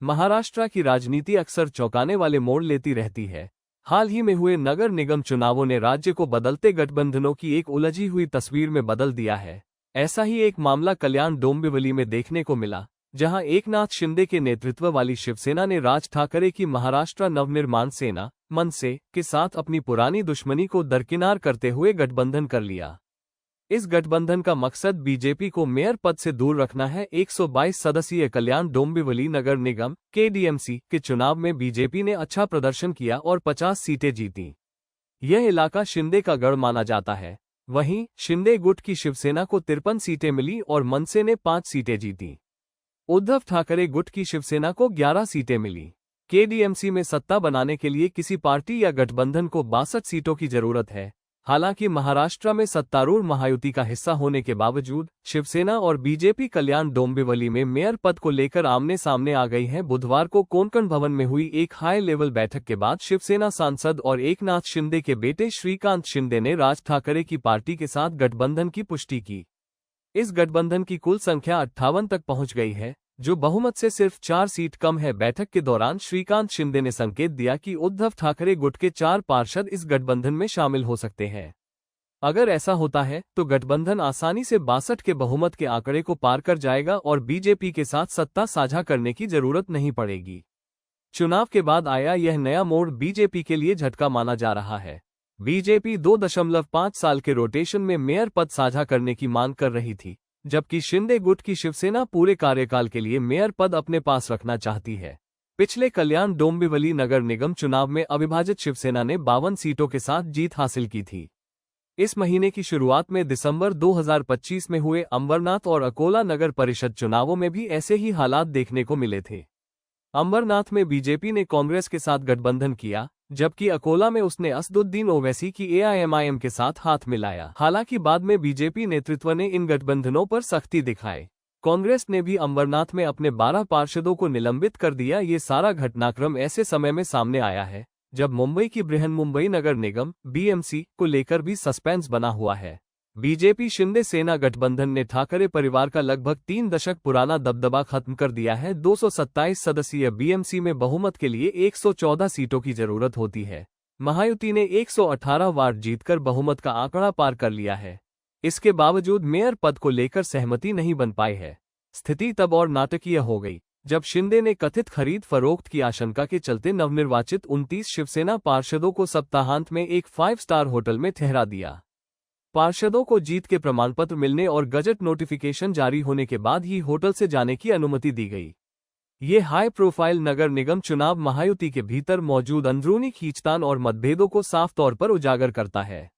महाराष्ट्र की राजनीति अक्सर चौंकाने वाले मोड़ लेती रहती है। हाल ही में हुए नगर निगम चुनावों ने राज्य को बदलते गठबंधनों की एक उलझी हुई तस्वीर में बदल दिया है। ऐसा ही एक मामला कल्याण डोंबिवली में देखने को मिला, जहां एकनाथ शिंदे के नेतृत्व वाली शिवसेना ने राज ठाकरे की महाराष्ट्र नवनिर्माण सेना मनसे के साथ अपनी पुरानी दुश्मनी को दरकिनार करते हुए गठबंधन कर लिया। इस गठबंधन का मकसद बीजेपी को मेयर पद से दूर रखना है। 122 सदस्यीय कल्याण डोंबिवली नगर निगम केडीएमसी के चुनाव में बीजेपी ने अच्छा प्रदर्शन किया और 50 सीटें जीतीं। यह इलाका शिंदे का गढ़ माना जाता है। वहीं शिंदे गुट की शिवसेना को 53 सीटें मिली और मनसे ने 5 सीटें जीतीं। उद्धव ठाकरे गुट की शिवसेना को 11 सीटें मिली। केडीएमसी में सत्ता बनाने के लिए किसी पार्टी या गठबंधन को 62 सीटों की जरूरत है। हालांकि महाराष्ट्र में सत्तारूढ़ महायुति का हिस्सा होने के बावजूद शिवसेना और बीजेपी कल्याण डोंबिवली में मेयर पद को लेकर आमने सामने आ गई हैं। बुधवार को कोंकण भवन में हुई एक हाई लेवल बैठक के बाद शिवसेना सांसद और एकनाथ शिंदे के बेटे श्रीकांत शिंदे ने राज ठाकरे की पार्टी के साथ गठबंधन की पुष्टि की। इस गठबंधन की कुल संख्या 58 तक पहुंच गई है, जो बहुमत से सिर्फ 4 सीट कम है। बैठक के दौरान श्रीकांत शिंदे ने संकेत दिया कि उद्धव ठाकरे गुट के 4 पार्षद इस गठबंधन में शामिल हो सकते हैं। अगर ऐसा होता है तो गठबंधन आसानी से 62 के बहुमत के आंकड़े को पार कर जाएगा और बीजेपी के साथ सत्ता साझा करने की जरूरत नहीं पड़ेगी। चुनाव के बाद आया यह नया मोड़ बीजेपी के लिए झटका माना जा रहा है। बीजेपी 2.5 साल के रोटेशन में मेयर पद साझा करने की मांग कर रही थी, जबकि शिंदे गुट की शिवसेना पूरे कार्यकाल के लिए मेयर पद अपने पास रखना चाहती है। पिछले कल्याण डोंबिवली नगर निगम चुनाव में अविभाजित शिवसेना ने 52 सीटों के साथ जीत हासिल की थी। इस महीने की शुरुआत में दिसंबर 2025 में हुए अंबरनाथ और अकोला नगर परिषद चुनावों में भी ऐसे ही हालात देखने को मिले थे। अंबरनाथ में बीजेपी ने कांग्रेस के साथ गठबंधन किया, जबकि अकोला में उसने असदुद्दीन ओवैसी की एआईएमआईएम के साथ हाथ मिलाया। हालांकि बाद में बीजेपी नेतृत्व ने इन गठबंधनों पर सख्ती दिखाई। कांग्रेस ने भी अंबरनाथ में अपने 12 पार्षदों को निलंबित कर दिया। ये सारा घटनाक्रम ऐसे समय में सामने आया है जब मुंबई की बृहन्मुंबई नगर निगम बीएमसी को लेकर भी सस्पेंस बना हुआ है। बीजेपी शिंदे सेना गठबंधन ने ठाकरे परिवार का लगभग 3 दशक पुराना दबदबा खत्म कर दिया है। 227 सदस्यीय बीएमसी में बहुमत के लिए 114 सीटों की जरूरत होती है। महायुति ने 118 वार्ड जीतकर बहुमत का आंकड़ा पार कर लिया है। इसके बावजूद मेयर पद को लेकर सहमति नहीं बन पाई है। स्थिति तब और नाटकीय हो गई जब शिंदे ने कथित खरीद फरोख्त की आशंका के चलते नवनिर्वाचित 29 शिवसेना पार्षदों को सप्ताहांत में एक 5 स्टार होटल में ठहरा दिया। पार्षदों को जीत के प्रमाणपत्र मिलने और गजट नोटिफिकेशन जारी होने के बाद ही होटल से जाने की अनुमति दी गई। ये हाई प्रोफाइल नगर निगम चुनाव महायुति के भीतर मौजूद अंदरूनी खींचतान और मतभेदों को साफ तौर पर उजागर करता है।